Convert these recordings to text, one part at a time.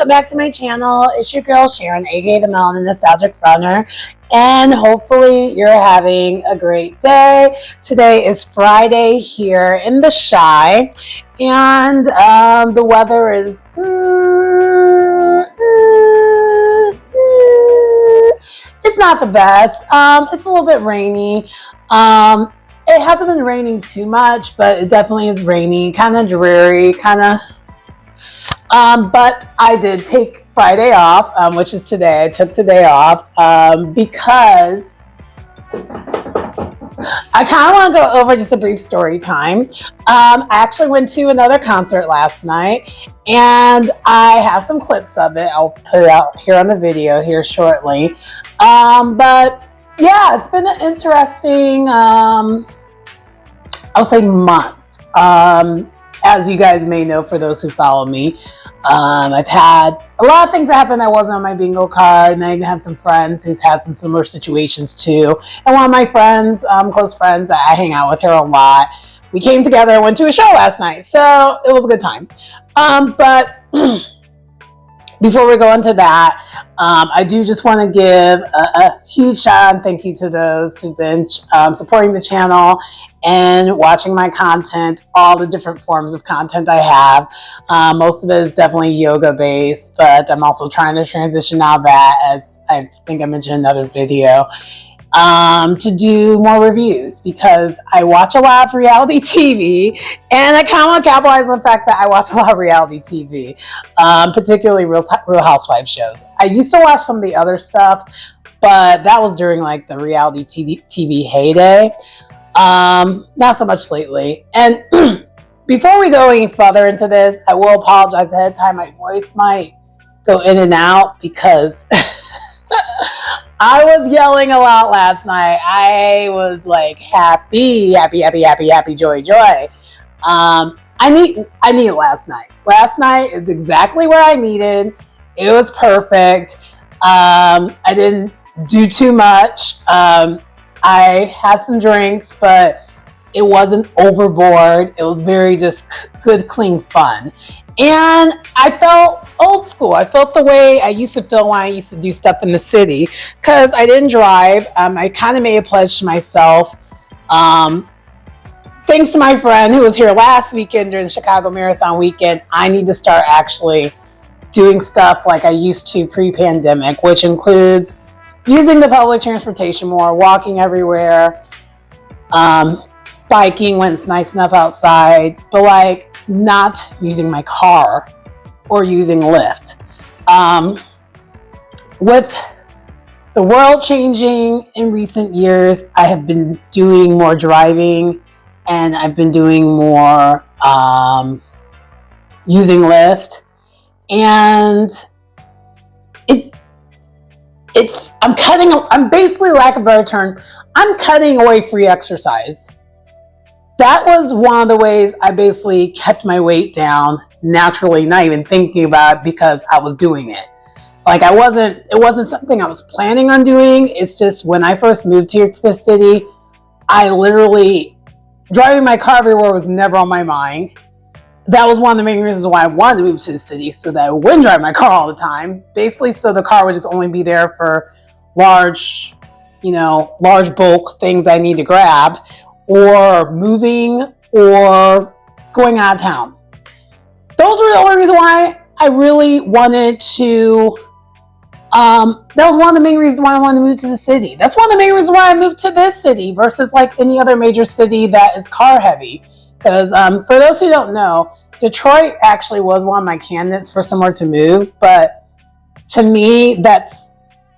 welcome back to my channel. It's your girl Sharon, aka the Melanin Nostalgic Runner, and hopefully you're having a great day. Today is Friday here in the Chi, and the weather is it's not the best. It's a little bit rainy. It hasn't been raining too much, but it definitely is rainy, kind of dreary, kind of. But I did take Friday off, which is today. I took today off because I kind of want to go over just a brief story time. I actually went to another concert last night, and I have some clips of it. I'll put it out here on the video here shortly. But yeah, it's been an interesting, I'll say month. As you guys may know, for those who follow me, I've had a lot of things happen. I wasn't on my bingo card, and I have some friends who's had some similar situations too. And one of my friends, close friends, I hang out with her a lot. We came together and went to a show last night, so it was a good time. But before we go into that, I do just want to give a huge shout out and thank you to those who've been supporting the channel and watching my content, all the different forms of content I have. Most of it is definitely yoga based, but I'm also trying to transition out of that, as I think I mentioned in another video, to do more reviews, because I watch a lot of reality TV, and I kind of want to capitalize on the fact that I watch a lot of reality TV, particularly Real Housewives shows. I used to watch some of the other stuff, but that was during like the reality TV heyday. Not so much lately. And before we go any further into this, I will apologize ahead of time. My voice might go in and out because I was yelling a lot last night. I was like happy, joy. I need last night. Last night is exactly what I needed. It was perfect. I didn't do too much. I had some drinks, but it wasn't overboard. It was very just good, clean fun. And I felt old school. I felt the way I used to feel when I used to do stuff in the city, because I didn't drive. I kind of made a pledge to myself. Thanks to my friend who was here last weekend during the Chicago Marathon weekend, I need to start actually doing stuff like I used to pre-pandemic, which includes using the public transportation more, walking everywhere, biking when it's nice enough outside, but like not using my car or using Lyft. With the world changing in recent years, I have been doing more driving, and I've been doing more using Lyft, and I'm basically, lack of a better term, I'm cutting away free exercise. That was one of the ways I basically kept my weight down naturally, not even thinking about it, because I was doing it. Like it wasn't something I was planning on doing. It's just when I first moved here to the city, I literally, driving my car everywhere was never on my mind. That was one of the main reasons why I wanted to move to the city, so that I wouldn't drive my car all the time. Basically, so the car would just only be there for large bulk things I need to grab, or moving, or going out of town. Those were the only reasons why I really wanted to, that was one of the main reasons why I wanted to move to the city. That's one of the main reasons why I moved to this city versus like any other major city that is car heavy. Because for those who don't know, Detroit actually was one of my candidates for somewhere to move, but to me, that's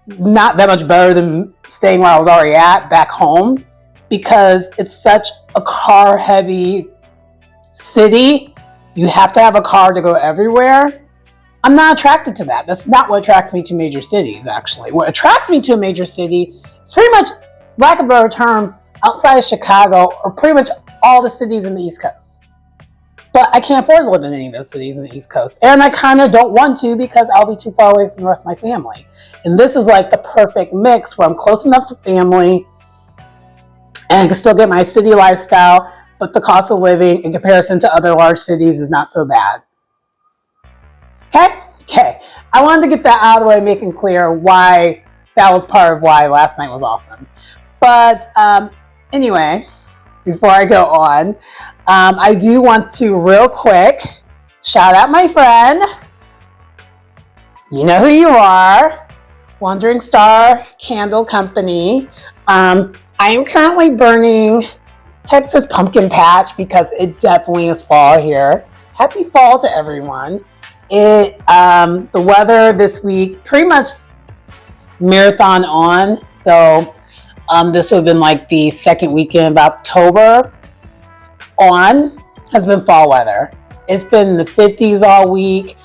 not that much better than staying where I was already at back home, because it's such a car heavy city. You have to have a car to go everywhere. I'm not attracted to that. That's not what attracts me to major cities, actually. What attracts me to a major city is pretty much, lack of a better term, outside of Chicago, or pretty much all the cities in the East Coast. But I can't afford to live in any of those cities in the East Coast. And I kind of don't want to, because I'll be too far away from the rest of my family. And this is like the perfect mix where I'm close enough to family and I can still get my city lifestyle, but the cost of living in comparison to other large cities is not so bad. Okay? Okay, I wanted to get that out of the way, making clear why that was part of why last night was awesome. But anyway, before I go on, I do want to real quick shout out my friend. You know who you are, Wandering Star Candle Company. I am currently burning Texas Pumpkin Patch because it definitely is fall here. Happy fall to everyone. The weather this week pretty much marathon on. So this would have been like the second weekend of October on has been fall weather. It's been in the 50s all week,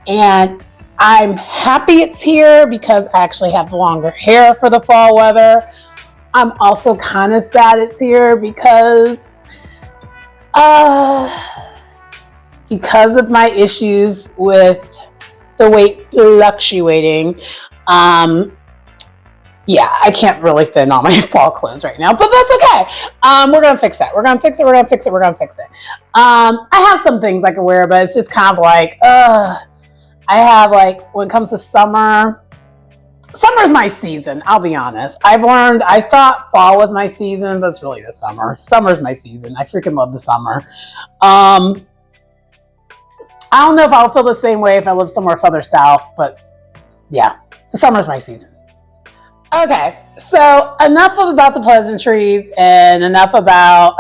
and I'm happy it's here because I actually have longer hair for the fall weather. I'm also kind of sad it's here because of my issues with the weight fluctuating. Yeah, I can't really fit in all my fall clothes right now, but that's okay. We're gonna fix that. We're gonna fix it. We're gonna fix it. We're gonna fix it. I have some things I can wear, but it's just kind of like, I have like, when it comes to summer's my season. I'll be honest. I thought fall was my season, but it's really the summer. Summer's my season. I freaking love the summer. I don't know if I'll feel the same way if I live somewhere further south, but yeah, the summer's my season. Okay, so enough about the pleasantries and enough about,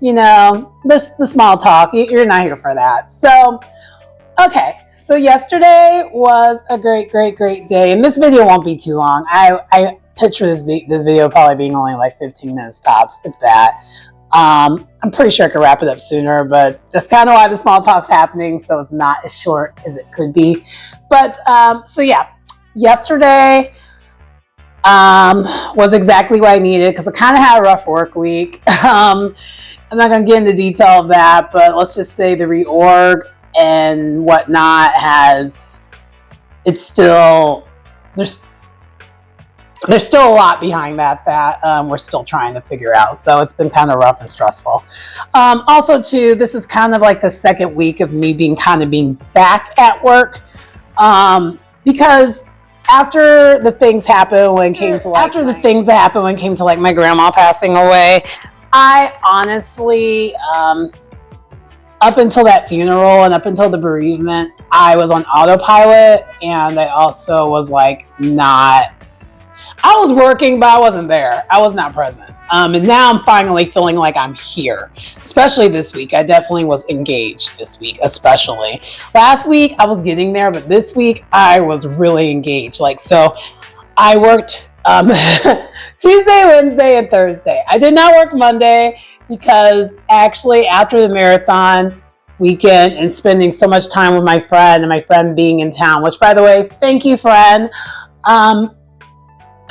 the small talk. You're not here for that. So, okay, so yesterday was a great, great, great day. And this video won't be too long. I picture this video probably being only like 15 minutes tops, if that. I'm pretty sure I could wrap it up sooner, but that's kind of why the small talk's happening, so it's not as short as it could be. But, so yeah, yesterday was exactly what I needed because I kind of had a rough work week. I'm not going to get into detail of that, but let's just say the reorg and whatnot there's still a lot behind that we're still trying to figure out. So it's been kind of rough and stressful. Also too, this is kind of like the second week of me being back at work, because after the things happened when it came to like my grandma passing away, I honestly, up until that funeral and up until the bereavement, I was on autopilot, and I also was like I was working, but I wasn't there. I was not present. And now I'm finally feeling like I'm here, especially this week. I definitely was engaged this week, especially. Last week, I was getting there, but this week, I was really engaged. So I worked Tuesday, Wednesday, and Thursday. I did not work Monday because actually after the marathon weekend and spending so much time with my friend and my friend being in town, which, by the way, thank you, friend.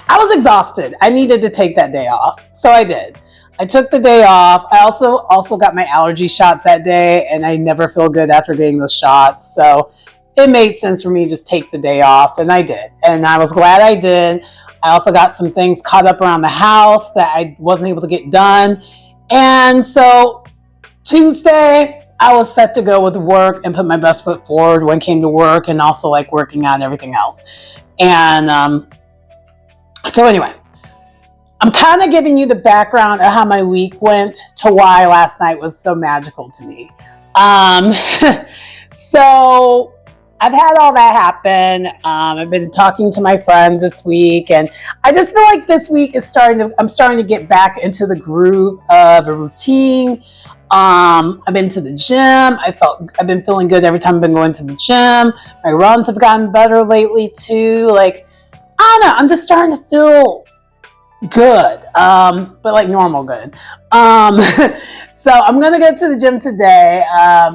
I was exhausted. I needed to take that day off. So I did. I took the day off. I also got my allergy shots that day, and I never feel good after getting those shots. So it made sense for me to just take the day off, and I did. And I was glad I did. I also got some things caught up around the house that I wasn't able to get done. And so Tuesday, I was set to go with work and put my best foot forward when it came to work, and also like working out and everything else. And so anyway, I'm kind of giving you the background of how my week went to why last night was so magical to me. So I've had all that happen. I've been talking to my friends this week, and I just feel like this week I'm starting to get back into the groove of a routine. I've been to the gym. I've been feeling good every time I've been going to the gym. My runs have gotten better lately too. I don't know, I'm just starting to feel good, but like normal good. So I'm going to go to the gym today,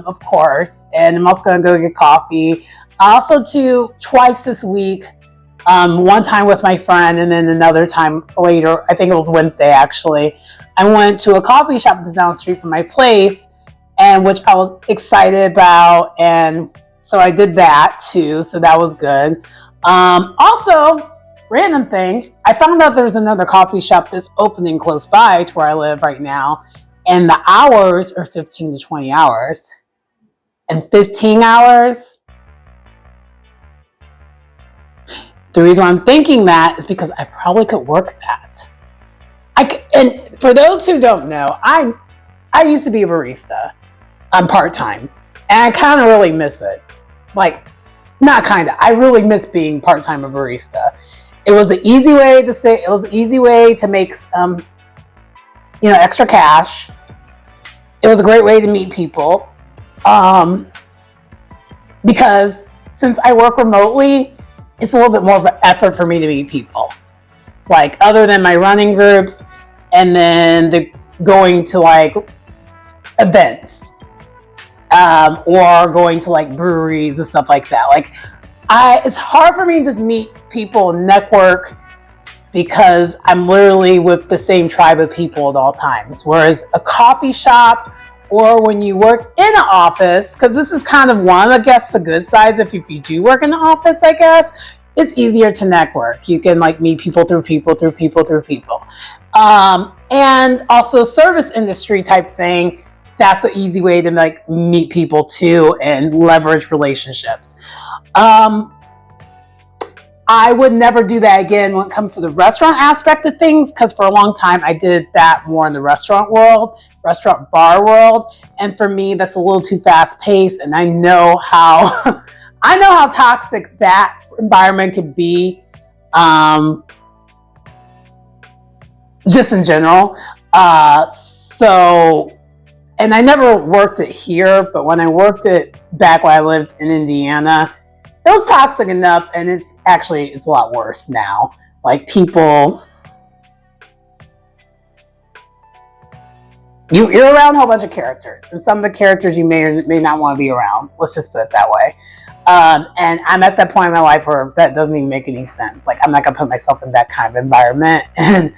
of course, and I'm also going to go get coffee. Also, twice this week, one time with my friend, and then another time later, I think it was Wednesday actually, I went to a coffee shop that's down the street from my place, and which I was excited about, and so I did that too, so that was good. Also, random thing, I found out there's another coffee shop that's opening close by to where I live right now, and the hours are 15 to 20 hours. And 15 hours, The reason I'm thinking that is because I probably could work that. And for those who don't know, I used to be a barista. I'm part-time, and I kind of really miss it. Like, not kind of. I really miss being part-time a barista. It was an easy way to say. It was an easy way to make extra cash. It was a great way to meet people, because since I work remotely, it's a little bit more of an effort for me to meet people. Like, other than my running groups, and then going to like events, or going to like breweries and stuff like that. Like, it's hard for me to just meet people and network because I'm literally with the same tribe of people at all times. Whereas a coffee shop, or when you work in an office, because this is kind of one, I guess, the good sides. If you do work in an office, I guess, it's easier to network. You can like meet people through people. And also service industry type thing. That's an easy way to like meet people too and leverage relationships. I would never do that again when it comes to the restaurant aspect of things, because for a long time I did that more in the restaurant bar world, and for me that's a little too fast paced, and I know how toxic that environment could be, just in general. And I never worked it here, but when I worked it back when I lived in Indiana, it was toxic enough, and it's a lot worse now. Like, people, you're around a whole bunch of characters, and some of the characters you may or may not want to be around. Let's just put it that way. And I'm at that point in my life where that doesn't even make any sense. Like, I'm not gonna put myself in that kind of environment, and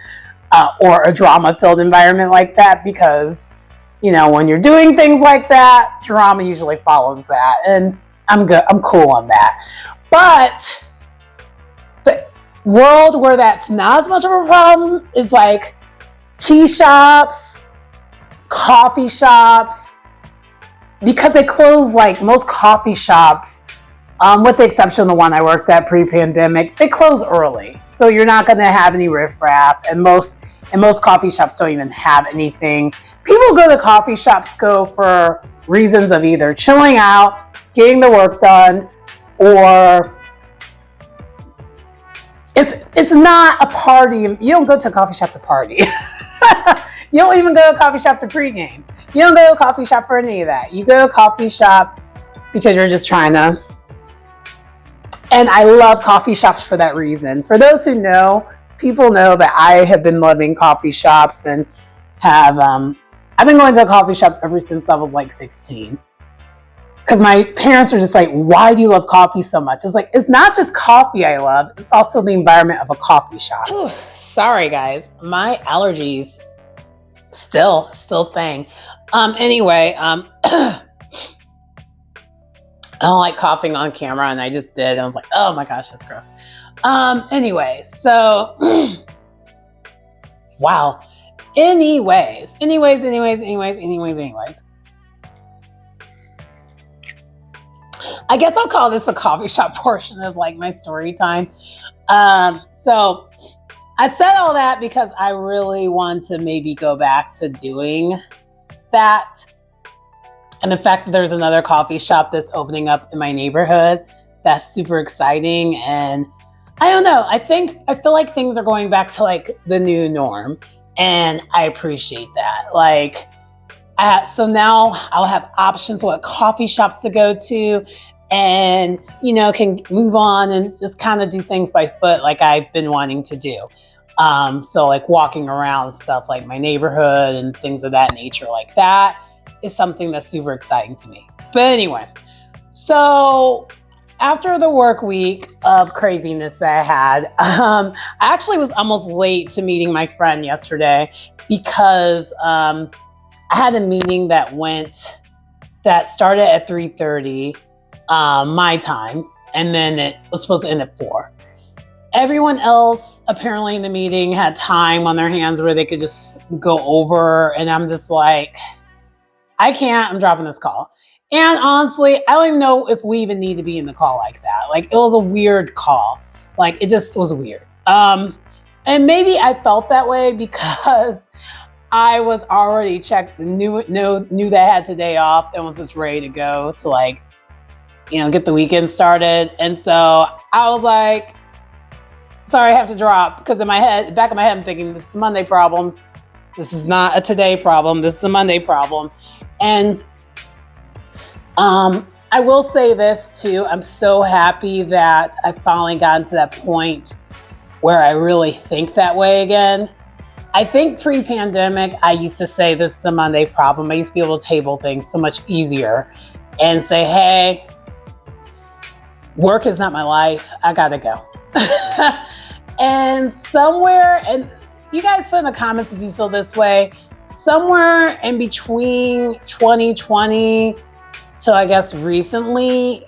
or a drama-filled environment like that, because when you're doing things like that, drama usually follows that, and I'm good. I'm cool on that. But the world where that's not as much of a problem is like tea shops, coffee shops, because they close. Like, most coffee shops, with the exception of the one I worked at pre-pandemic, they close early. So you're not going to have any riffraff, and most coffee shops don't even have anything. People go to coffee shops for reasons of either chilling out, getting the work done, or it's not a party. You don't go to a coffee shop to party. You don't even go to a coffee shop to pregame. You don't go to a coffee shop for any of that. You go to a coffee shop because you're just trying to. And I love coffee shops for that reason. For those who know, people know that I have been loving coffee shops, and have I've been going to a coffee shop ever since I was like 16. Because my parents are just like, why do you love coffee so much? It's like, it's not just coffee I love, it's also the environment of a coffee shop. Whew, sorry guys, my allergies still thing. Anyway, I don't like coughing on camera, and I just did. I was like, oh my gosh, that's gross. Anyway, so wow. Anyways. I guess I'll call this a coffee shop portion of like my story time. So I said all that because I really want to maybe go back to doing that. And in fact, there's another coffee shop that's opening up in my neighborhood that's super exciting. And I don't know, I feel like things are going back to like the new norm. And I appreciate that. Like, so now I'll have options what coffee shops to go to, and can move on and just kind of do things by foot like I've been wanting to do. So like walking around stuff like my neighborhood and things of that nature, like that is something that's super exciting to me. But anyway, so after the work week of craziness that I had, I actually was almost late to meeting my friend yesterday because I had a meeting that started at 3:30 my time, and then it was supposed to end at 4. Everyone else apparently in the meeting had time on their hands where they could just go over, and I'm just like, I can't, I'm dropping this call. And honestly, I don't even know if we even need to be in the call like that. Like, it was a weird call. Like, it just was weird. And maybe I felt that way because I was already checked, knew that I had today off and was just ready to go to, like, you know, get the weekend started. And so I was like, sorry, I have to drop, because in my head, back of my head, I'm thinking, this is a Monday problem. This is not a today problem. This is a Monday problem. And I will say this too. I'm so happy that I finally gotten to that point where I really think that way again. I think pre-pandemic, I used to say this is a Monday problem. I used to be able to table things so much easier and say, hey, work is not my life. I gotta go. And somewhere, and you guys put in the comments if you feel this way, somewhere in between 2020 to, I guess, recently,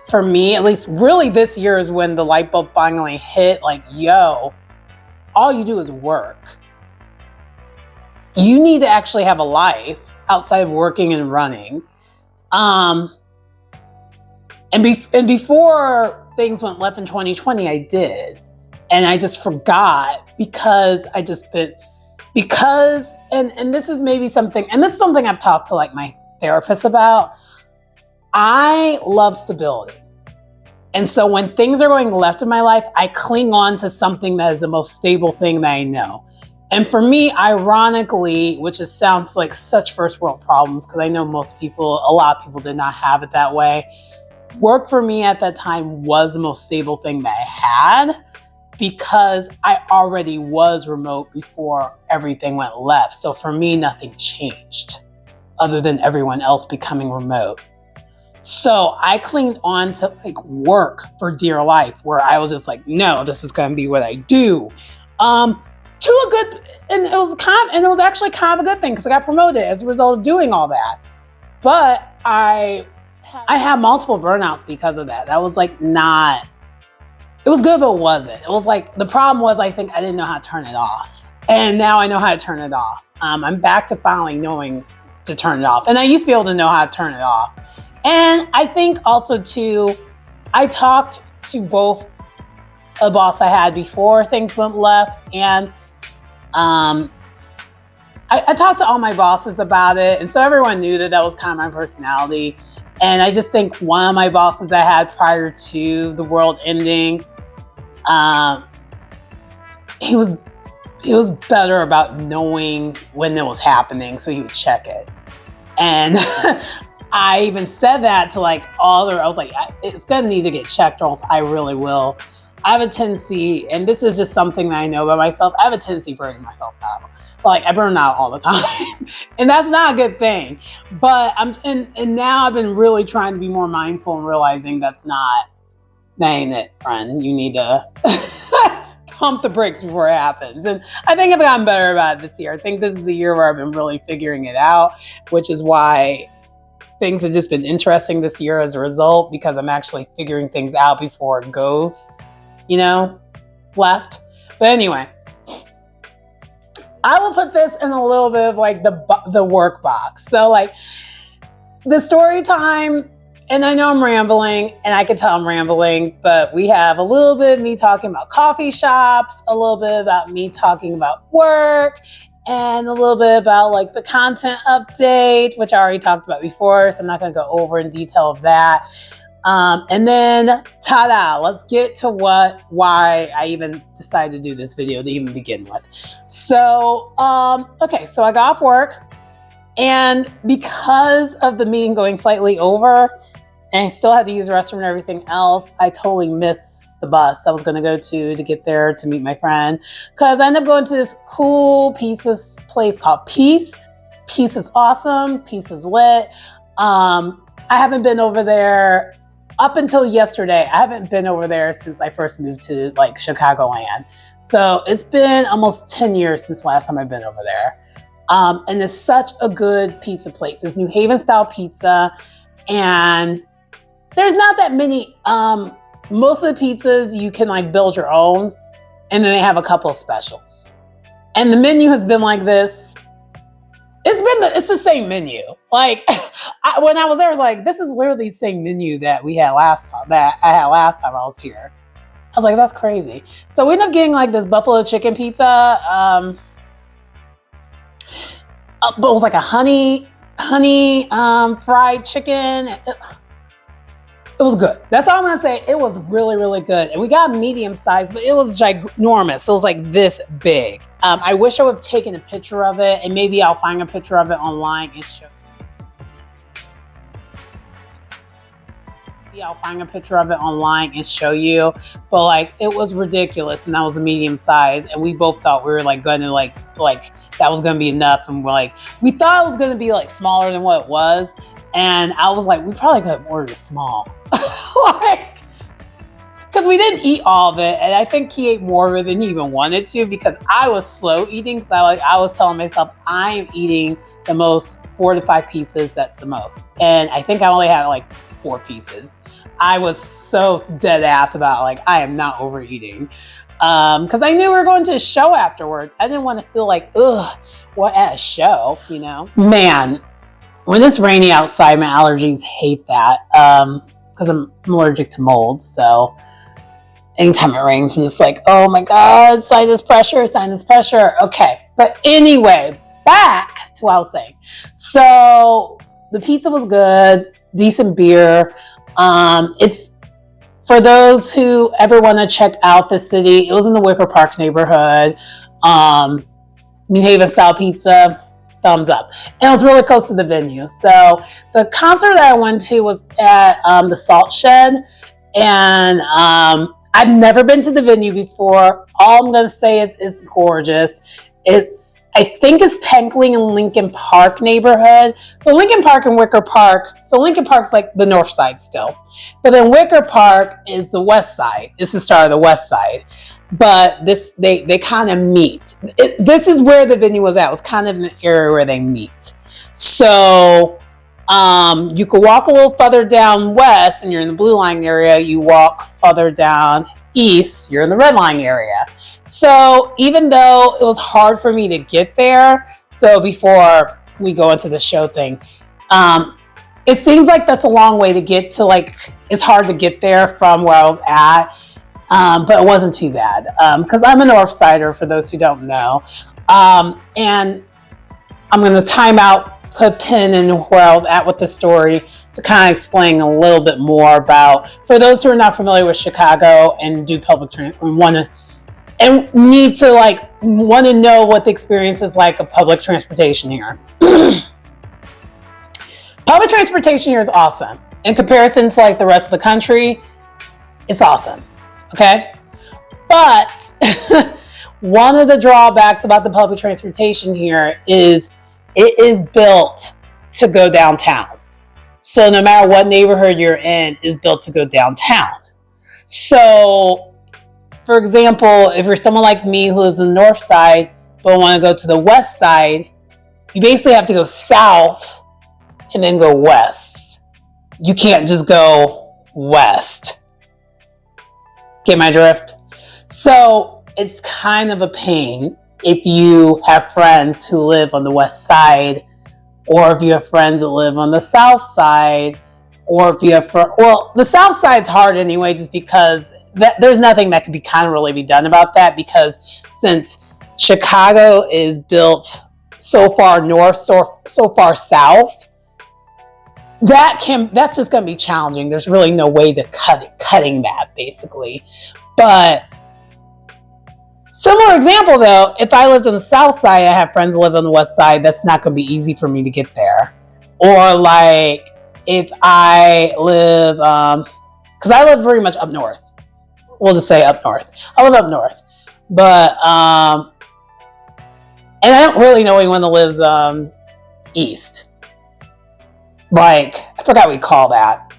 for me, at least, really this year is when the light bulb finally hit, like, yo, all you do is work. You need to actually have a life outside of working and running. And before things went left in 2020, I did. And I just forgot because and this is maybe something, and this is something I've talked to, like, my therapist about. I love stability. And so when things are going left in my life, I cling on to something that is the most stable thing that I know. And for me, ironically, which sounds like such first world problems, because I know a lot of people did not have it that way. Work for me at that time was the most stable thing that I had, because I already was remote before everything went left. So for me, nothing changed other than everyone else becoming remote. So I clinged on to, like, work for dear life, where I was just like, no, this is going to be what I do. To a good, and it was actually kind of a good thing, because I got promoted as a result of doing all that. But I had multiple burnouts because of that. That was like not, it was good, but it wasn't. It was like, the problem was, I think I didn't know how to turn it off. And now I know how to turn it off. I'm back to finally knowing to turn it off. And I used to be able to know how to turn it off. And I think also too, I talked to both a boss I had before things went left, and I talked to all my bosses about it. And so everyone knew that was kind of my personality. And I just think one of my bosses I had prior to the world ending, he was better about knowing when it was happening, so he would check it. And I even said that to, like, I was like, it's gonna need to get checked, or else I really will. I have a tendency, and this is just something that I know about myself, I have a tendency burning myself out. Like, I burn out all the time. And that's not a good thing. But and now I've been really trying to be more mindful and realizing that ain't it, friend. You need to pump the brakes before it happens. And I think I've gotten better about it this year. I think this is the year where I've been really figuring it out, which is why things have just been interesting this year as a result, because I'm actually figuring things out before it goes, left. But anyway, I will put this in a little bit of, like, the work box. So, like, the story time, and I know I'm rambling, and I can tell I'm rambling, but we have a little bit of me talking about coffee shops, a little bit about me talking about work, and a little bit about, like, the content update, which I already talked about before, so I'm not going to go over in detail of that. And then, ta-da, let's get to why I even decided to do this video to even begin with. So, okay, so I got off work, and because of the meeting going slightly over, and I still had to use the restroom and everything else, I totally missed the bus I was going to go to get there to meet my friend, because I ended up going to this cool place called Peace. Peace is awesome. Peace is lit. I haven't been over there up until yesterday. I haven't been over there since I first moved to, like, Chicagoland. So it's been almost 10 years since the last time I've been over there. And it's such a good pizza place. It's New Haven style pizza, and there's not that many. Most of the pizzas you can, like, build your own, and then they have a couple of specials. And the menu has been like this. It's the same menu. Like, when I was there, I was like, this is literally the same menu that I had last time I was here. I was like, that's crazy. So we ended up getting like this buffalo chicken pizza. But it was like a honey fried chicken. It was good. That's all I'm gonna say. It was really, really good. And we got medium size, but it was ginormous. It was like this big. I wish I would have taken a picture of it, and maybe I'll find a picture of it online and show. Maybe I'll find a picture of it online and show you. But like, it was ridiculous, and that was a medium size. And we both thought we were like gonna like that was gonna be enough. And we're like, we thought it was gonna be like smaller than what it was. And I was like, we probably could have ordered a small. Like, because we didn't eat all of it. And I think he ate more of it than he even wanted to, because I was slow eating. Because I was telling myself, I am eating the most 4 to 5 pieces. That's the most. And I think I only had like 4 pieces. I was so dead ass about like, I am not overeating. Because I knew we were going to a show afterwards. I didn't want to feel like, ugh, what at a show, you know? Man. When it's rainy outside, my allergies hate that because I'm allergic to mold. So anytime it rains, I'm just like, oh my God, sinus pressure. Okay. But anyway, back to what I was saying. So the pizza was good, decent beer. It's for those who ever want to check out the city. It was in the Wicker Park neighborhood. New Haven style pizza. Thumbs up. And it was really close to the venue. So the concert that I went to was at the Salt Shed. And I've never been to the venue before. All I'm going to say is it's gorgeous. I think it's technically in Lincoln Park neighborhood. So Lincoln Park and Wicker Park. So Lincoln Park's like the north side still. But then Wicker Park is the west side. It's the start of the west side. But they kind of meet. This is where the venue was at. It was kind of an area where they meet. So you could walk a little further down west and you're in the blue line area. You walk further down east, you're in the red line area. So even though it was hard for me to get there, so before we go into the show thing, it seems like that's a long way to get to, like, it's hard to get there from where I was at. But it wasn't too bad because I'm a North Sider, for those who don't know. And I'm going to time out, put a pin in where I was at with the story to kind of explain a little bit more about, for those who are not familiar with Chicago and do public transit and need to want to know what the experience is like of public transportation here. Public transportation here is awesome. In comparison to like the rest of the country, it's awesome. Okay, but one of the drawbacks about the public transportation here is it is built to go downtown. So no matter what neighborhood you're in, is built to go downtown. So, for example, if you're someone like me who lives in the north side but want to go to the west side, you basically have to go south and then go west. You can't just go west. Get my drift? So it's kind of a pain if you have friends who live on the west side, or if you have friends that live on the south side, or if you have well, the south side's hard anyway, just because there's nothing that could be kind of really be done about that, because since Chicago is built so far north, so far south, that's just going to be challenging. There's really no way to cutting that, basically. But similar example though, if I lived on the south side, I have friends who live on the west side, that's not going to be easy for me to get there. Or like if I live, because I live pretty much up north. We'll just say up north. I live up north. But, and I don't really know anyone that lives east. Like, I forgot what we call that.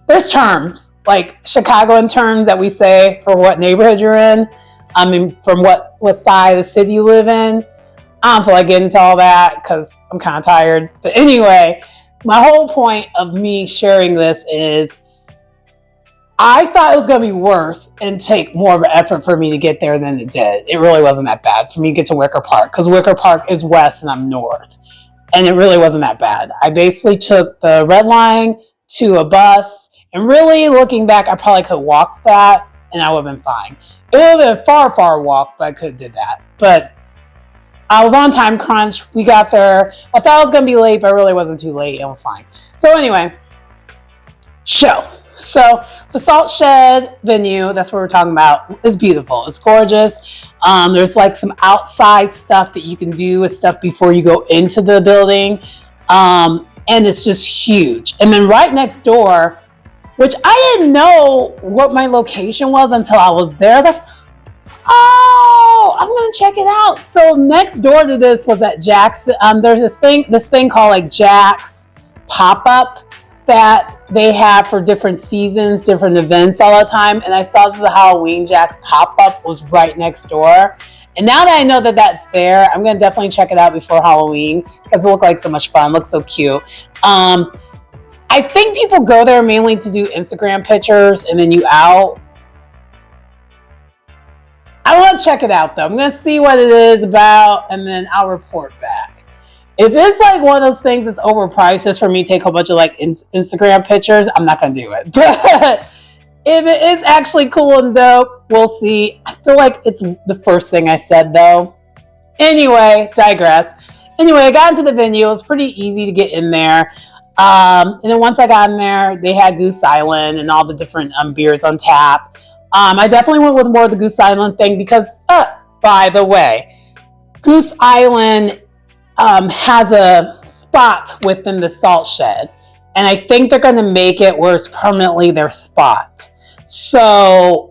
There's terms, like Chicagoan terms that we say for what neighborhood you're in. I mean, from what side of the city you live in. I don't feel like getting into all that because I'm kind of tired. But anyway, my whole point of me sharing this is I thought it was going to be worse and take more of an effort for me to get there than it did. It really wasn't that bad for me to get to Wicker Park, because Wicker Park is west and I'm north. And it really wasn't that bad. I basically took the red line to a bus, and really looking back, I probably could have walked that and I would have been fine. It would have been a far walk, but I could have did that. But I was on time crunch. We got there. I thought I was going to be late, but I really wasn't too late. It was fine. So anyway, show. So the Salt Shed venue, that's what we're talking about, is beautiful. It's gorgeous. There's like some outside stuff that you can do with stuff before you go into the building. And it's just huge. And then right next door, which I didn't know what my location was until I was there. Like, oh, I'm gonna check it out. So next door to this was at Jack's. There's this thing called like Jack's pop-up that they have for different seasons, different events all the time. And I saw that the Halloween Jack's pop-up was right next door. And now that I know that that's there, I'm gonna definitely check it out before Halloween because it looked like so much fun. It looks so cute. I think people go there mainly to do Instagram pictures and then you out. I want to check it out though. I'm going to see what it is about and then I'll report back. If it's like one of those things that's overpriced just for me to take a bunch of like Instagram pictures, I'm not going to do it. But if it is actually cool and dope, we'll see. I feel like it's the first thing I said though. Anyway, digress. Anyway, I got into the venue. It was pretty easy to get in there. And then once I got in there, they had Goose Island and all the different beers on tap. I definitely went with more of the Goose Island thing because, by the way, Goose Island has a spot within the Salt Shed. And I think they're going to make it where it's permanently their spot. So,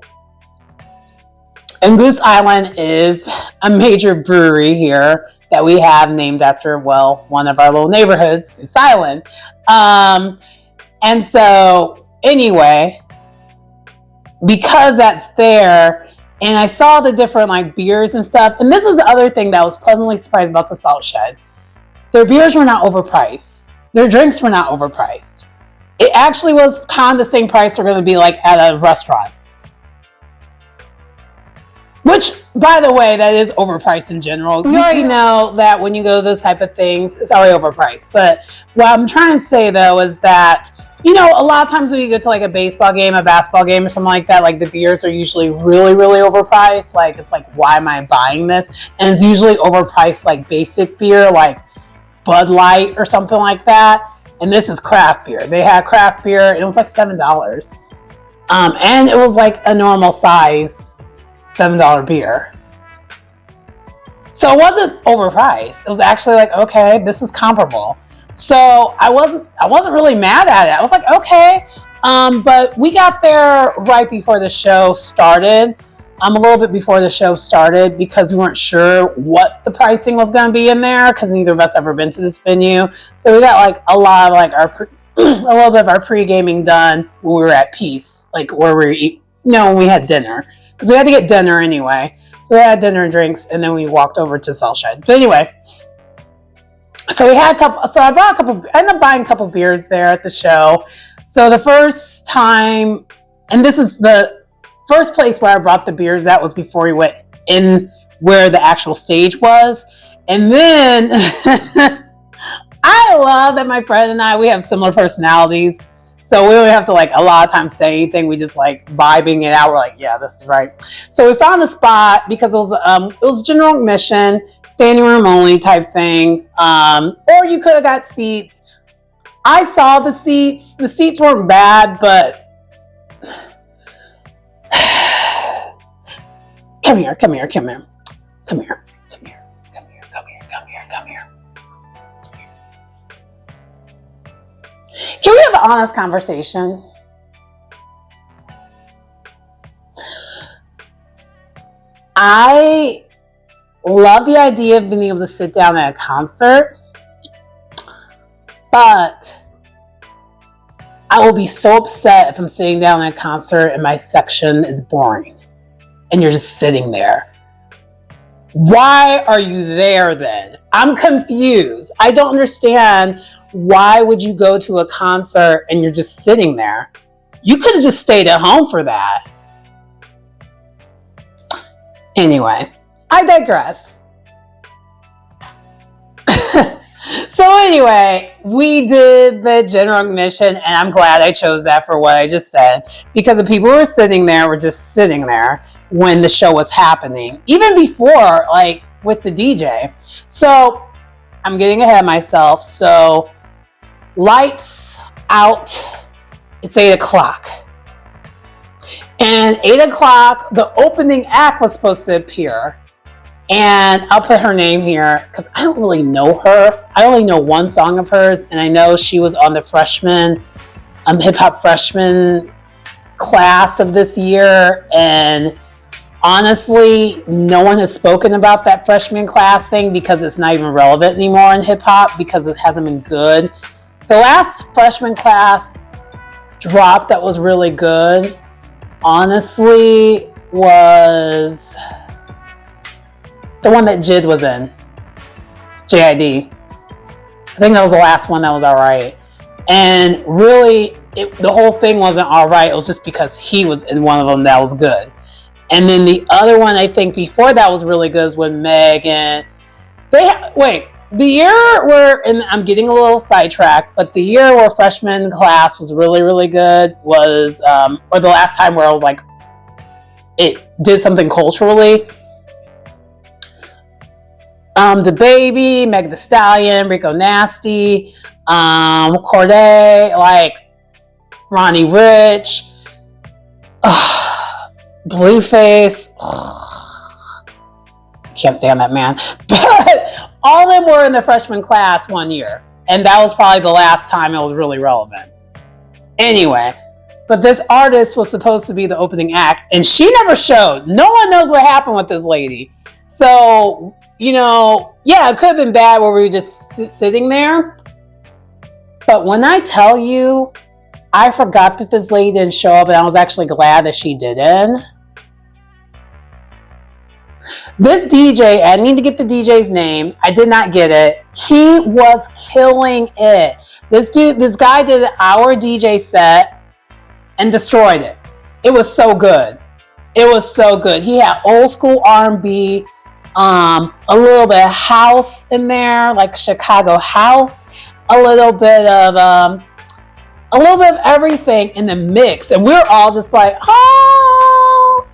and Goose Island is a major brewery here that we have named after, well, one of our little neighborhoods, Goose Island. And so, anyway, because that's there, and I saw the different like beers and stuff, and this is the other thing that I was pleasantly surprised about the Salt Shed. Their beers were not overpriced. Their drinks were not overpriced. It actually was kind of the same price they're going to be like at a restaurant. Which, by the way, that is overpriced in general. You already know that when you go to those type of things, it's already overpriced. But what I'm trying to say, though, is that, you know, a lot of times when you go to like a baseball game, a basketball game, or something like that, like the beers are usually really, really overpriced. Like, it's like, why am I buying this? And it's usually overpriced, like basic beer, like Bud Light or something like that. And this is craft beer. They had craft beer, and it was like $7. And it was like a normal size $7 beer. So it wasn't overpriced. It was actually like, okay, this is comparable. So I wasn't really mad at it. I was like, okay. But we got there right before the show started. A little bit before the show started because we weren't sure what the pricing was going to be in there because neither of us ever been to this venue. So we got like a lot of like a little bit of our pre-gaming done when we were at Peace, like where we when we had dinner. Because we had to get dinner anyway. So we had dinner and drinks, and then we walked over to Salt Shed. But anyway, so we had a couple. So I ended up buying a couple beers there at the show. So the first time, and this is the first place where I brought the beers at was before we went in where the actual stage was. And then I love that my friend and I, we have similar personalities. So we don't have to like a lot of times say anything. We just like vibing it out. We're like, yeah, this is right. So we found a spot because it was general admission, standing room only type thing. Or you could have got seats. I saw the seats. The seats weren't bad, but come here. Can we have an honest conversation? I love the idea of being able to sit down at a concert, but I will be so upset if I'm sitting down at a concert and my section is boring and you're just sitting there. Why are you there then? I'm confused. I don't understand. Why would you go to a concert and you're just sitting there? You could have just stayed at home for that. Anyway, I digress. So anyway, we did the general admission, and I'm glad I chose that for what I just said, because the people who were sitting there were just sitting there when the show was happening, even before, like with the DJ. So I'm getting ahead of myself. So lights out. It's 8 o'clock. And 8 o'clock, the opening act was supposed to appear. And I'll put her name here because I don't really know her. I only know one song of hers, and I know she was on the freshman, hip hop freshman class of this year. And honestly, no one has spoken about that freshman class thing because it's not even relevant anymore in hip hop because it hasn't been good. The last freshman class drop that was really good, honestly, was the one that Jid was in, JID. I think that was the last one that was all right. And really, the whole thing wasn't all right. It was just because he was in one of them that was good. And then the other one, I think, before that was really good is when Meg and... the year where... And I'm getting a little sidetracked, but the year where freshman class was really, really good was... or the last time where I was like... It did something culturally... DaBaby, Meg Thee Stallion, Rico Nasty, Corday, like Ronnie Rich, Blueface. Can't stand that man. But all of them were in the freshman class one year. And that was probably the last time it was really relevant. Anyway, but this artist was supposed to be the opening act, and she never showed. No one knows what happened with this lady. So... you know, yeah, it could have been bad where we were just sitting there. But when I tell you, I forgot that this lady didn't show up, and I was actually glad that she didn't. This DJ, I need to get the DJ's name. I did not get it. He was killing it. This guy did an hour DJ set and destroyed it. It was so good. It was so good. He had old school R&B, a little bit of house in there, like Chicago house, a little bit of everything in the mix, and we're all just like, oh,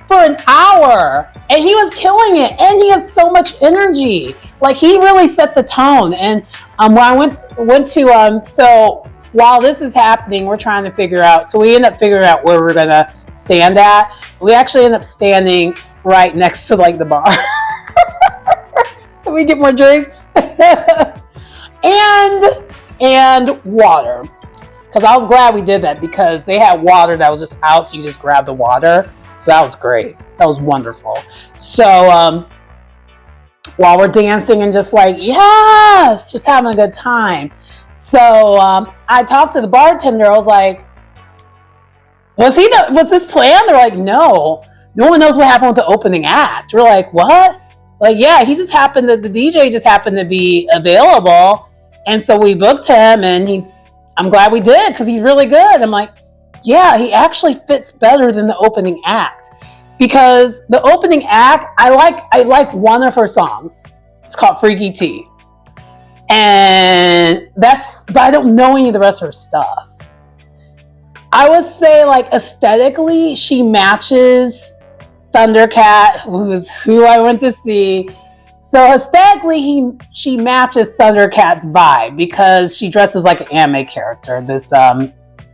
for an hour, and he was killing it, and he has so much energy. Like, he really set the tone. And when I went to so while this is happening, we're trying to figure out. So we end up figuring out where we're gonna stand at. We actually end up standing right next to like the bar. So we get more drinks and water, because I was glad we did that because they had water that was just out, so you just grab the water. So that was great. That was wonderful. So while we're dancing and just like, yes, just having a good time. So I talked to the bartender. I was like, was this planned? They're like, no one knows what happened with the opening act. We're like, what? Like, yeah, the DJ just happened to be available. And so we booked him, and I'm glad we did because he's really good. I'm like, yeah, he actually fits better than the opening act, because the opening act, I like one of her songs. It's called Freaky T. But I don't know any of the rest of her stuff. I would say, like, aesthetically, she matches Thundercat, who I went to see. So aesthetically, she matches Thundercat's vibe because she dresses like an anime character. This Tiator,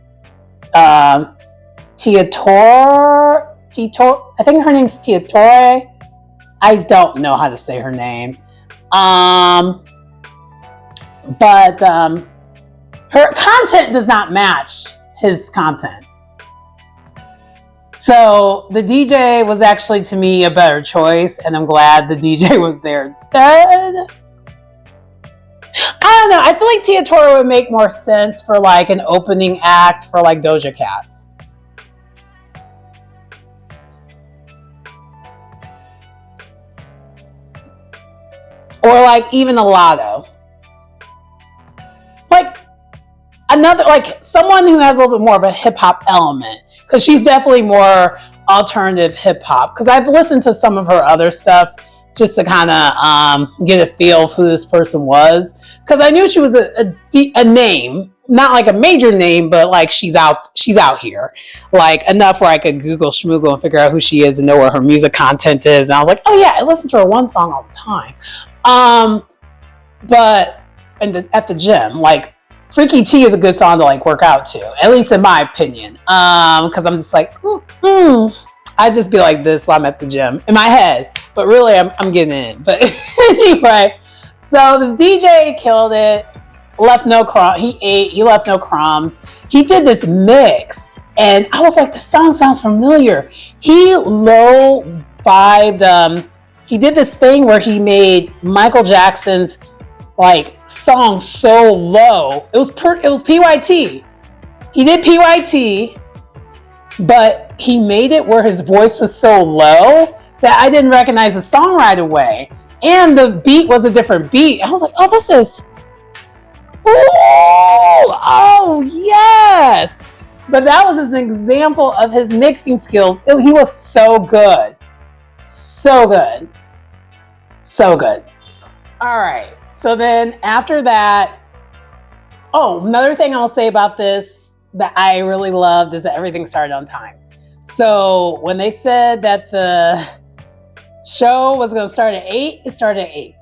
I think her name's Tiator. I don't know how to say her name. But her content does not match his content. So the DJ was actually, to me, a better choice, and I'm glad the DJ was there instead. I don't know. I feel like Tiatora would make more sense for like an opening act for like Doja Cat. Or like even a Lotto. Like someone who has a little bit more of a hip hop element. Because she's definitely more alternative hip hop. Because I've listened to some of her other stuff. just to kind of get a feel of who this person was, because I knew she was a name, not like a major name, but like she's out here, like enough where I could Google schmoogle and figure out who she is and know what her music content is. And I was like, oh yeah, I listen to her one song all the time. But at the gym, like Freaky T is a good song to like work out to, at least in my opinion. Because I'm just like, I just be like this while I'm at the gym in my head, but really I'm getting in. But anyway, so this DJ killed it. Left no crumb. He left no crumbs. He did this mix, and I was like, the song sounds familiar. He low vibed. He did this thing where he made Michael Jackson's like song so low. It was PYT. He did PYT, but he made it where his voice was so low that I didn't recognize the song right away, and the beat was a different beat. I was like, oh, this is. Oh, yes. But that was an example of his mixing skills. He was so good. So good. So good. All right. So then after that, another thing I'll say about this that I really loved is that everything started on time. So when they said that the show was going to start at 8, it started at 8.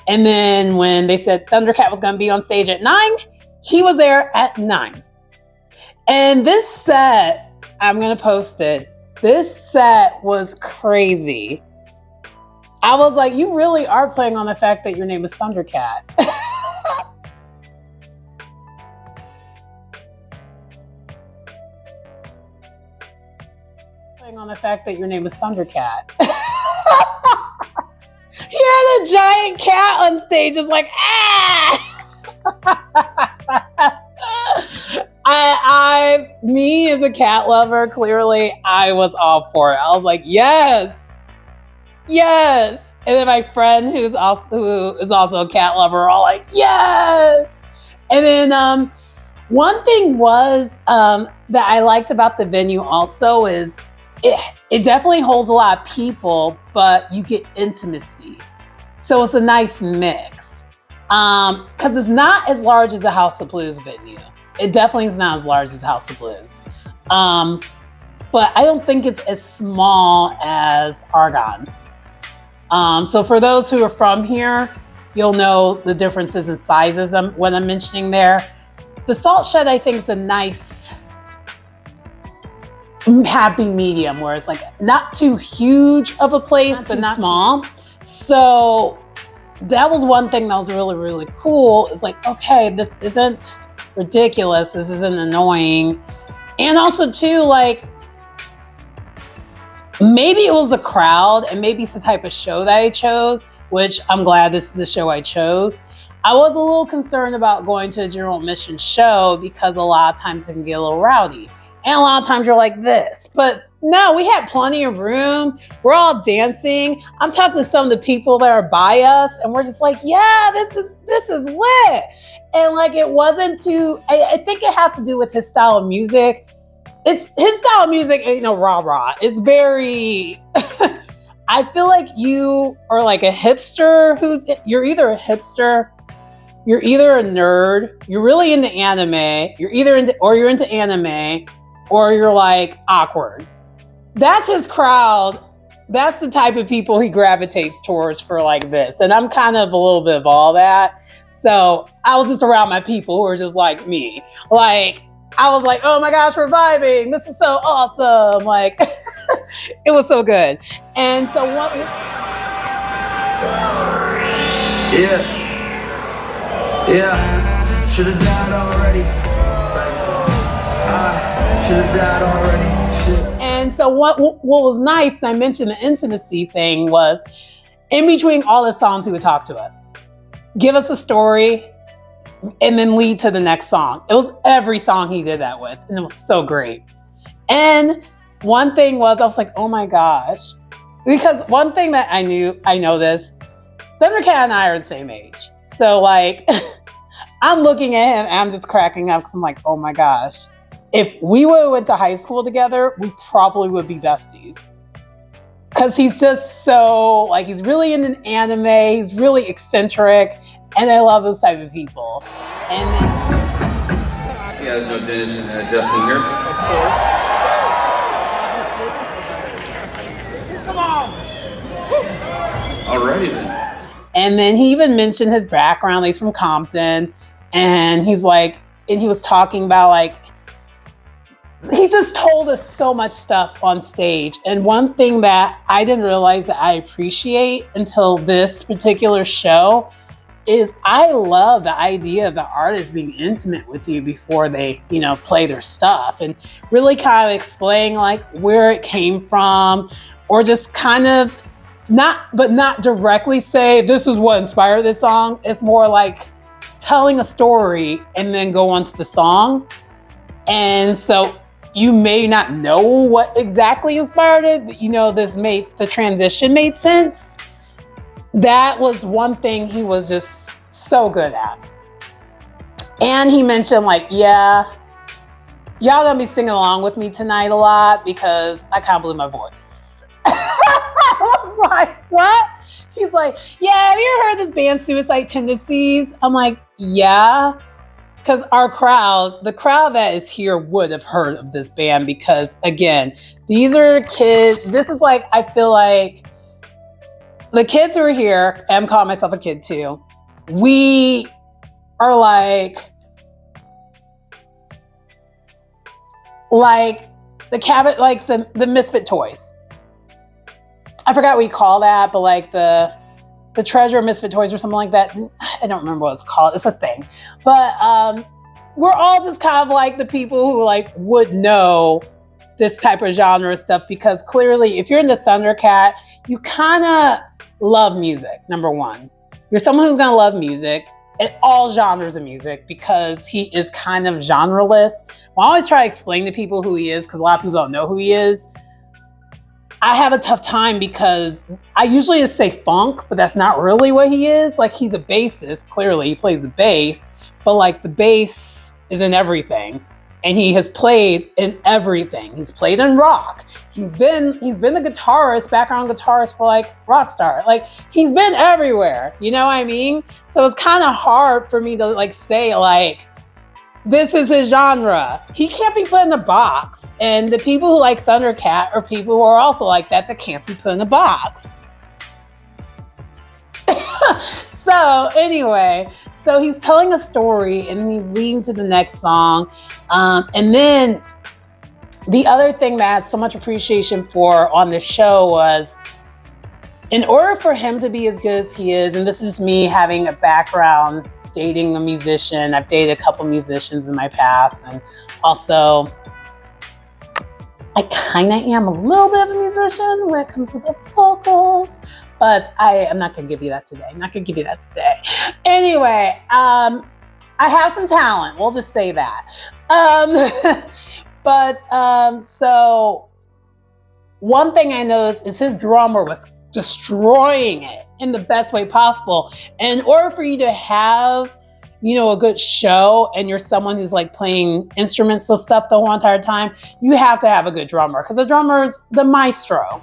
And then when they said Thundercat was going to be on stage at 9, he was there at 9. And this set, I'm going to post it. This set was crazy. I was like, you really are playing on the fact that your name is Thundercat. Playing on the fact that your name is Thundercat. He had a giant cat on stage, just like, me as a cat lover, clearly, I was all for it. I was like, yes. And then my friend who is also a cat lover, are all like, yes. And then one thing was that I liked about the venue also is it definitely holds a lot of people, but you get intimacy. So it's a nice mix. Because it's not as large as a House of Blues venue. It definitely is not as large as House of Blues. But I don't think it's as small as Argonne. So for those who are from here, you'll know the differences in sizes when I'm mentioning there. The Salt Shed, I think, is a nice happy medium, where it's like not too huge of a place, but not small. So that was one thing that was really, really cool. It's like, okay, this isn't ridiculous. This isn't annoying. And also too, like, maybe it was the crowd and maybe it's the type of show that I chose, which I'm glad this is the show I chose. I was a little concerned about going to a general admission show because a lot of times it can get a little rowdy. And a lot of times you're like this, but no, we had plenty of room. We're all dancing. I'm talking to some of the people that are by us, and we're just like, yeah, this is lit. And like, it wasn't too, I think it has to do with his style of music. His style of music ain't no rah-rah. It's very, I feel like you are like a hipster you're either a hipster, you're either a nerd, you're really into anime, you're into anime, or you're like awkward. That's his crowd. That's the type of people he gravitates towards for like this. And I'm kind of a little bit of all that. So I was just around my people who are just like me. Like, I was like, oh my gosh, we're vibing. This is so awesome. Like, it was so good. And so what? Yeah. Should have died already. Should have died already. Shit. And so what was nice, and I mentioned the intimacy thing, was in between all the songs he would talk to us, give us a story, and then lead to the next song. It was every song he did that with, and it was so great. And one thing was, I was like, oh my gosh. Because one thing that I know this, Thundercat and I are the same age. So like, I'm looking at him and I'm just cracking up because I'm like, oh my gosh. If we went to high school together, we probably would be besties. because he's just so, like, he's really in an anime, he's really eccentric, and I love those type of people. And then, he has no Dennis and Justin here. Of course. Come on. Alrighty then. And then he even mentioned his background. He's from Compton, and he's like, and he was talking about, like, he just told us so much stuff on stage. And one thing that I didn't realize that I appreciate until this particular show is I love the idea of the artist being intimate with you before they, you know, play their stuff, and really kind of explain like where it came from, or just kind of not directly say this is what inspired this song. It's more like telling a story and then go on to the song. And so you may not know what exactly inspired it, but you know, the transition made sense. That was one thing he was just so good at. And he mentioned like, yeah, y'all gonna be singing along with me tonight a lot because I kind of blew my voice. I was like, what? He's like, yeah, have you ever heard this band Suicide Tendencies? I'm like, yeah. Because the crowd that is here would have heard of this band because, again, these are kids. This is like, I feel like the kids who are here, I'm calling myself a kid too, we are like the misfit toys. I forgot what you call that, but like the treasure of misfit toys or something like that. I don't remember what it's called. It's a thing. But we're all just kind of like the people who like would know this type of genre stuff, because clearly if you're in the Thundercat, you kind of love music, number one. You're someone who's going to love music and all genres of music because he is kind of genreless. I always try to explain to people who he is because a lot of people don't know who he is. I have a tough time because I usually just say funk, but that's not really what he is. Like, he's a bassist, clearly he plays the bass, but like the bass is in everything. And he has played in everything. He's played in rock. He's been the guitarist, background guitarist for like Rockstar. Like, he's been everywhere, you know what I mean? So it's kind of hard for me to like say like, this is his genre. He can't be put in a box. And the people who like Thundercat are people who are also like that can't be put in a box. So anyway, so he's telling a story and he's leading to the next song. And then the other thing that I had so much appreciation for on this show was, in order for him to be as good as he is, and this is just me having a background dating a musician. I've dated a couple musicians in my past, and also I kind of am a little bit of a musician when it comes to the vocals, but I am not going to give you that today. Anyway, I have some talent. We'll just say that. So one thing I noticed is his drummer was destroying it in the best way possible. And in order for you to have, you know, a good show and you're someone who's like playing instruments and stuff the whole entire time, you have to have a good drummer, because the drummer's the maestro.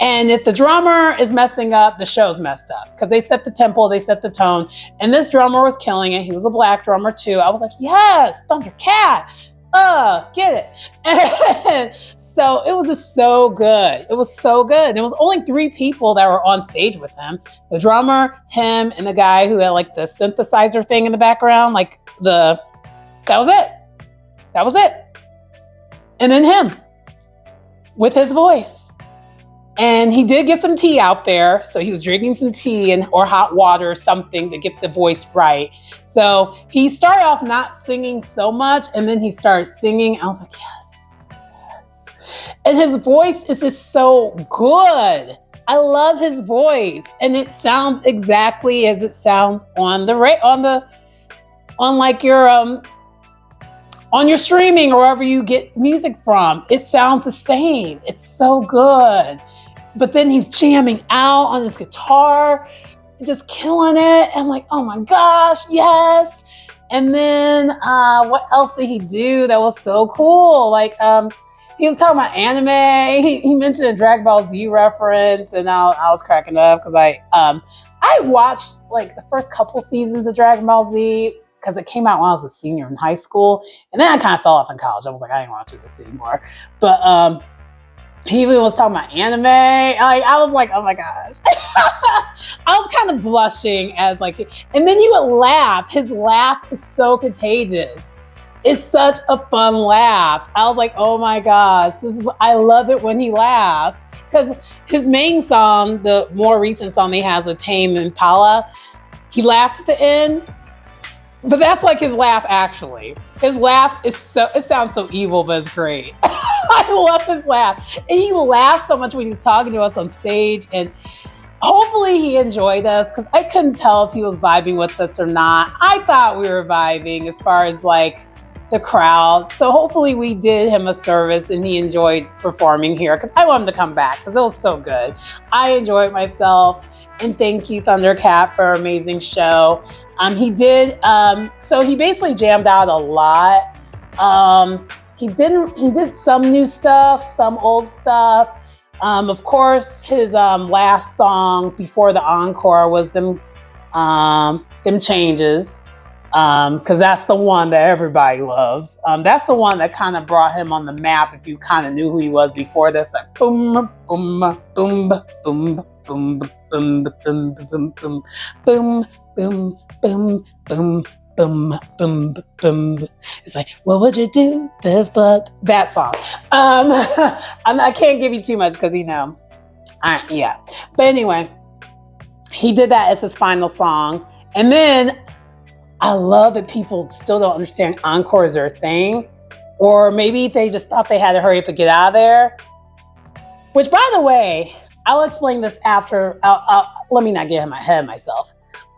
And if the drummer is messing up, the show's messed up, because they set the tempo, they set the tone. And this drummer was killing it. He was a black drummer too. I was like, yes, Thundercat. Get it. And so it was just so good. It was so good. There was only 3 people that were on stage with him. The drummer, him, and the guy who had like the synthesizer thing in the background. That was it. And then him with his voice. And he did get some tea out there. So he was drinking some tea or hot water or something to get the voice right. So he started off not singing so much, and then he started singing. I was like, yes. And his voice is just so good. I love his voice. And it sounds exactly as it sounds on your streaming or wherever you get music from. It sounds the same. It's so good. But then he's jamming out on his guitar, just killing it. I'm like, oh my gosh, yes. And then what else did he do that was so cool? Like he was talking about anime. He mentioned a Dragon Ball Z reference, and I was cracking up because I watched like the first couple seasons of Dragon Ball Z because it came out when I was a senior in high school, and then I kind of fell off in college. I was like, I ain't watching this anymore. But he even was talking about anime. Like, I was like, oh my gosh. I was kind of blushing as like, and then he would laugh. His laugh is so contagious. It's such a fun laugh. I was like, oh my gosh, I love it when he laughs. Because his main song, the more recent song he has with Tame Impala, he laughs at the end. But that's like his laugh actually. His laugh is it sounds so evil, but it's great. I love his laugh. And he laughs so much when he's talking to us on stage. And hopefully he enjoyed us because I couldn't tell if he was vibing with us or not. I thought we were vibing as far as like the crowd. So hopefully we did him a service and he enjoyed performing here because I want him to come back because it was so good. I enjoyed myself. And thank you, Thundercat, for an amazing show. He did, so he basically jammed out a lot. He did some new stuff, some old stuff. Of course, his last song before the encore was them changes, because that's the one that everybody loves. That's the one that kind of brought him on the map if you kind of knew who he was before this. Like boom, boom, boom, boom, boom, boom, boom, boom, boom, boom, boom, boom. Boom, boom, boom, boom, boom. It's like, what would you do? This, but that song. I can't give you too much because yeah. But anyway, he did that as his final song, and then I love that people still don't understand encore is their thing, or maybe they just thought they had to hurry up and get out of there. Which, by the way, I'll explain this after. Let me not get ahead of myself.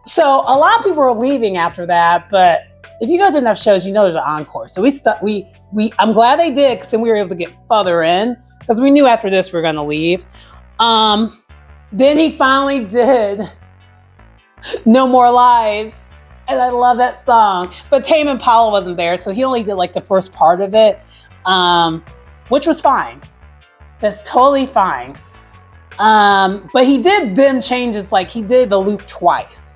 So a lot of people were leaving after that, but if you go to enough shows, you know there's an encore. So I'm glad they did because then we were able to get further in because we knew after this we were going to leave. Then he finally did No More Lies, and I love that song. But Tame Impala wasn't there, so he only did like the first part of it, which was fine. That's totally fine. But he did them changes, like he did the loop twice.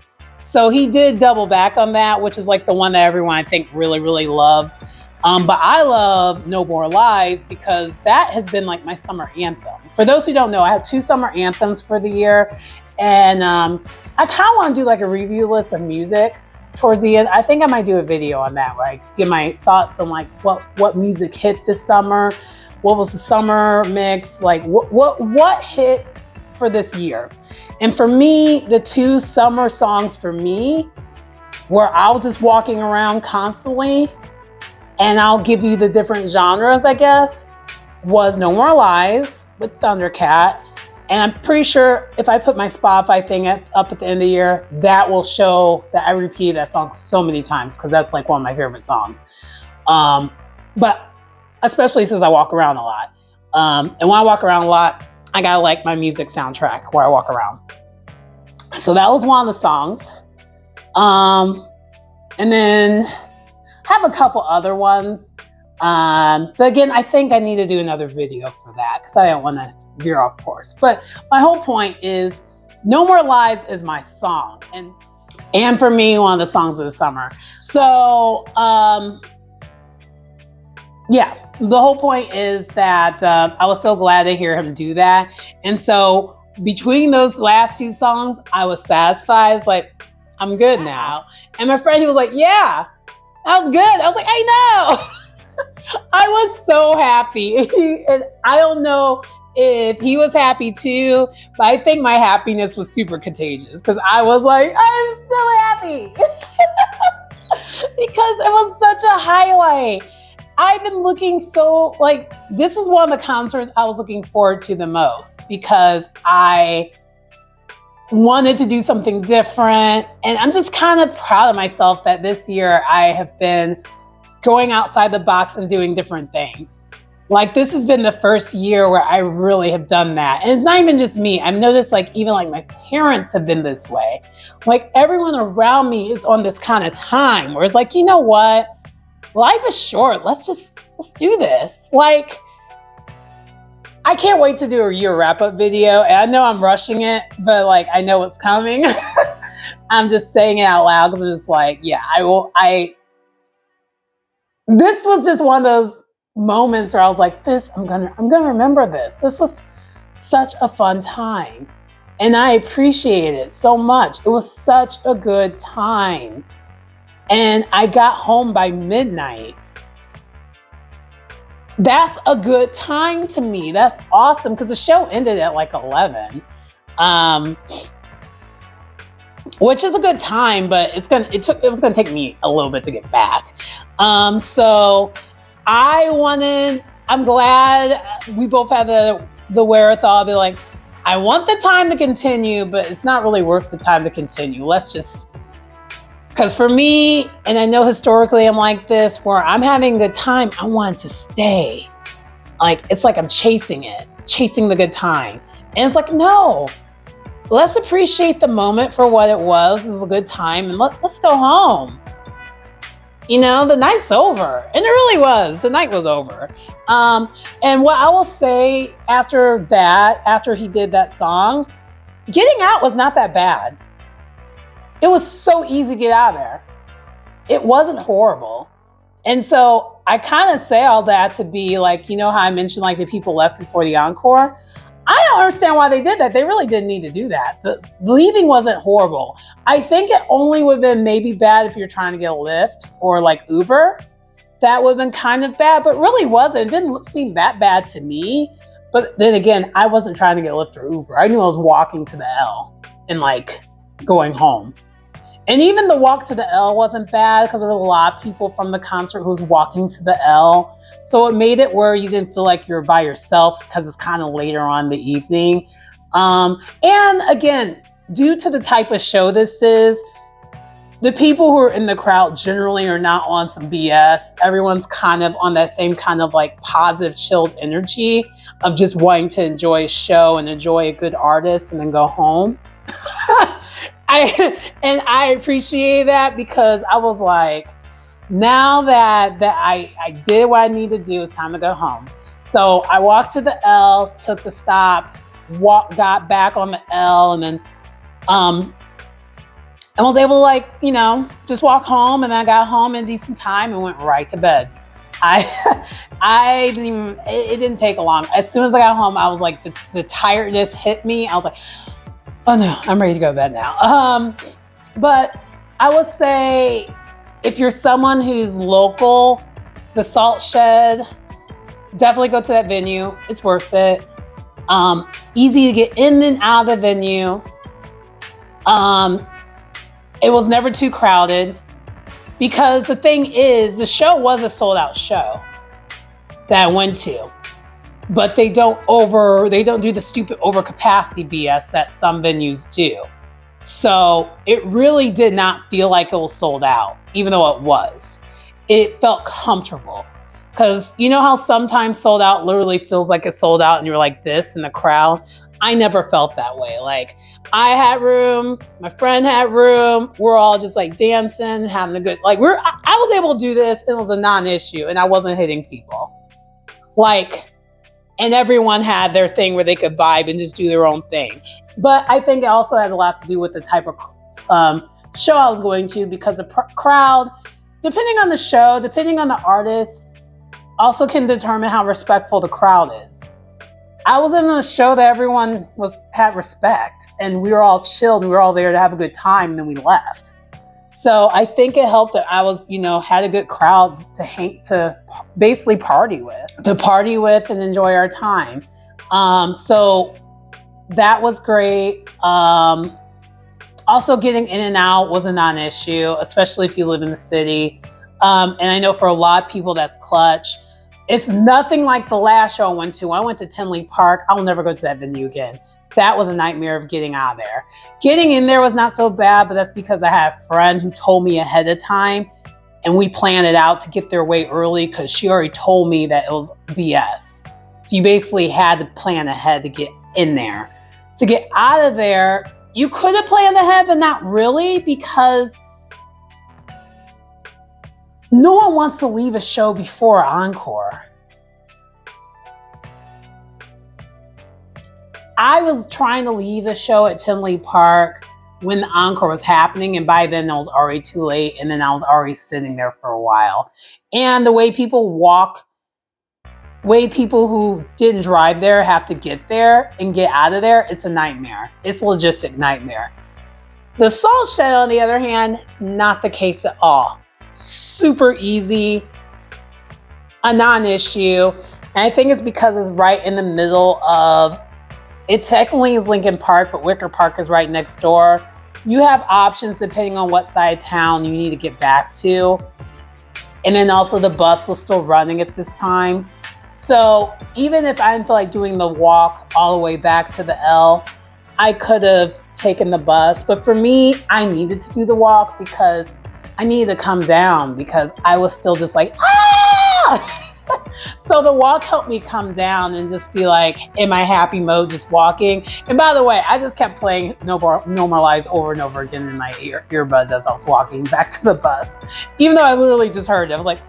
So he did double back on that, which is like the one that everyone I think really, really loves. But I love No More Lies because that has been like my summer anthem. For those who don't know, I have 2 summer anthems for the year. And I kind of want to do like a review list of music towards the end. I think I might do a video on that where I give my thoughts on like what music hit this summer, what was the summer mix, like what hit for this year. And for me, the 2 summer songs for me, where I was just walking around constantly, and I'll give you the different genres, I guess, was No More Lies with Thundercat. And I'm pretty sure if I put my Spotify thing up at the end of the year, that will show that I repeated that song so many times because that's like one of my favorite songs. But especially since I walk around a lot. And when I walk around a lot, I gotta like my music soundtrack where I walk around. So that was one of the songs. And then I have a couple other ones. But again, I think I need to do another video for that because I don't want to veer off course. But my whole point is No More Lies is my song. And for me, one of the songs of the summer. So, yeah. The whole point is that I was so glad to hear him do that. And so between those last 2 songs, I was satisfied. It's like, I'm good now. And my friend, he was like, yeah, that was good. I was like, I know. I was so happy. And I don't know if he was happy too, but I think my happiness was super contagious because I was like, I'm so happy. Because it was such a highlight. I've been looking this was one of the concerts I was looking forward to the most because I wanted to do something different. And I'm just kind of proud of myself that this year I have been going outside the box and doing different things. Like this has been the first year where I really have done that. And it's not even just me. I've noticed even my parents have been this way. Like everyone around me is on this kind of time where it's like, you know what? Life is short. Let's do this. Like I can't wait to do a year wrap-up video. And I know I'm rushing it, but like I know what's coming. I'm just saying it out loud because it's like, yeah, this was just one of those moments where I was like, I'm gonna remember this. This was such a fun time. And I appreciate it so much. It was such a good time. And I got home by midnight. That's a good time to me. That's awesome because the show ended at like 11, which is a good time, but it was gonna take me a little bit to get back. So I'm glad we both had the wherewithal to be like, I want the time to continue, but it's not really worth the time to continue. Because for me, and I know historically I'm like this, where I'm having a good time, I want it to stay. Like, it's like I'm chasing it, chasing the good time. And it's like, no, let's appreciate the moment for what it was. It was a good time, and let's go home. You know, the night's over. And it really was. The night was over. And what I will say after he did that song, getting out was not that bad. It was so easy to get out of there. It wasn't horrible. And so I kind of say all that to be like, you know how I mentioned like the people left before the encore? I don't understand why they did that. They really didn't need to do that. The leaving wasn't horrible. I think it only would have been maybe bad if you're trying to get a Lyft or like Uber. That would have been kind of bad, but really wasn't. It didn't seem that bad to me. But then again, I wasn't trying to get Lyft or Uber. I knew I was walking to the L and like going home. And even the walk to the L wasn't bad because there were a lot of people from the concert who was walking to the L. So it made it where you didn't feel like you were by yourself because it's kind of later on in the evening. And again, due to the type of show this is, the people who are in the crowd generally are not on some BS. Everyone's kind of on that same kind of like positive, chilled energy of just wanting to enjoy a show and enjoy a good artist and then go home. I appreciate that because I was like, now that I did what I needed to do, it's time to go home. So I walked to the L, took the stop, got back on the L, and then I was able to like, you know, just walk home, and I got home in decent time and went right to bed. It didn't take long. As soon as I got home, I was like, the tiredness hit me. I was like, oh no, I'm ready to go to bed now. But I would say if you're someone who's local, the Salt Shed, definitely go to that venue. It's worth it. Easy to get in and out of the venue. It was never too crowded because the thing is, the show was a sold out show that I went to. But they don't do the stupid overcapacity BS that some venues do. So it really did not feel like it was sold out, even though it was. It felt comfortable. Because you know how sometimes sold out literally feels like it's sold out and you're like this in the crowd? I never felt that way. Like, I had room, my friend had room, we're all just like dancing, having a good, like I was able to do this, it was a non-issue, and I wasn't hitting people. Like, and everyone had their thing where they could vibe and just do their own thing. But I think it also had a lot to do with the type of show I was going to, because the crowd, depending on the show, depending on the artist, also can determine how respectful the crowd is. I was in a show that everyone had respect, and we were all chilled, and we were all there to have a good time, and then we left. So I think it helped that I was, you know, had a good crowd to basically party with and enjoy our time. So that was great. Also getting in and out was a non-issue, especially if you live in the city. And I know for a lot of people that's clutch. It's nothing like the last show I went to. I went to Tinley Park. I'll never go to that venue again. That was a nightmare of getting out of there. Getting in there was not so bad, but that's because I had a friend who told me ahead of time, and we planned it out to get there way early because she already told me that it was BS. So you basically had to plan ahead to get in there. To get out of there, you could have planned ahead, but not really, because no one wants to leave a show before encore. I was trying to leave the show at Tinley Park when the encore was happening, and by then it was already too late, and then I was already sitting there for a while. And the way people who didn't drive there have to get there and get out of there, it's a nightmare. It's a logistic nightmare. The salt shed, on the other hand, not the case at all. Super easy, a non-issue. And I think it's because it's right in the middle of, it technically is Lincoln Park, but Wicker Park is right next door. You have options depending on what side of town you need to get back to. And then also the bus was still running at this time. So even if I didn't feel like doing the walk all the way back to the L, I could have taken the bus. But for me, I needed to do the walk because I needed to come down because I was still just like, ah! So the walk helped me come down and just be like in my happy mode, just walking. And by the way, I just kept playing Normalize over and over again in my earbuds as I was walking back to the bus. Even though I literally just heard it. I was like,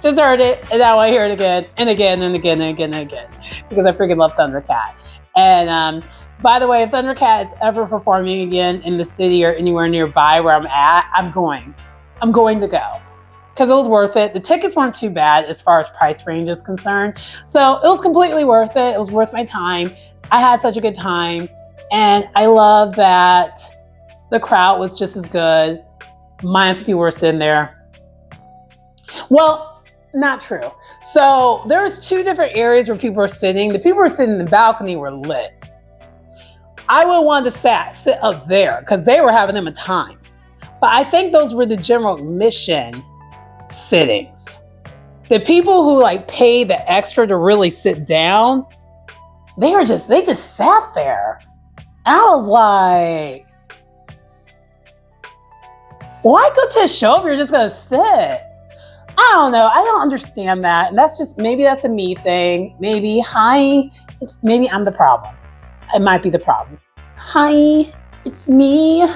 just heard it, and now I hear it again, and again, and again, and again, and again. Because I freaking love Thundercat. And by the way, if Thundercat is ever performing again in the city or anywhere nearby where I'm at, I'm going to go. Because it was worth it. The tickets weren't too bad as far as price range is concerned. So it was completely worth it. It was worth my time. I had such a good time. And I love that the crowd was just as good. Minus people were sitting there. Well, not true. So there was two different areas where people were sitting. The people who were sitting in the balcony were lit. I would have wanted to sit up there because they were having them a time. But I think those were the general admission sittings. The people who like pay the extra to really sit down, they just sat there. I was like, why go to a show if you're just gonna sit? I don't know. I don't understand that. And maybe that's a me thing. Maybe I'm the problem. It might be the problem. Hi, it's me.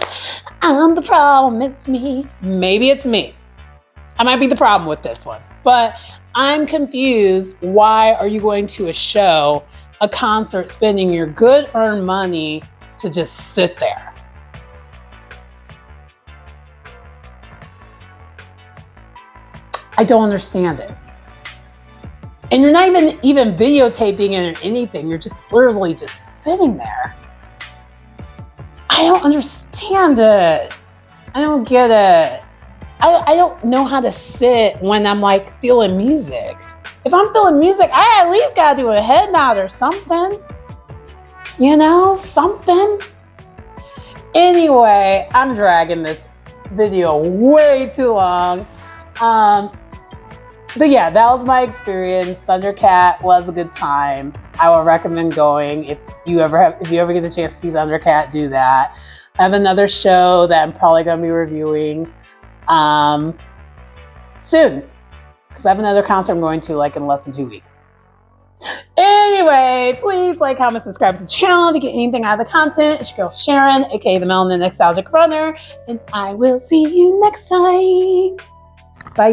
I'm the problem. It's me. Maybe it's me. I might be the problem with this one, but I'm confused. Why are you going to a show, a concert, spending your good earned money to just sit there? I don't understand it. And you're not even videotaping it or anything. You're just literally just sitting there. I don't understand it. I don't get it. I don't know how to sit when I'm like feeling music. If I'm feeling music, I at least gotta do a head nod or something. You know, something. Anyway, I'm dragging this video way too long. But yeah, that was my experience. Thundercat was a good time. I would recommend going. If you ever get the chance to see Thundercat, do that. I have another show that I'm probably gonna be reviewing soon, because I have another concert I'm going to like in less than 2 weeks. Anyway, please like, comment, subscribe to the channel to get anything out of the content. It's your girl Sharon, aka the Melanin Nostalgic Runner, and I will see you next time. Bye.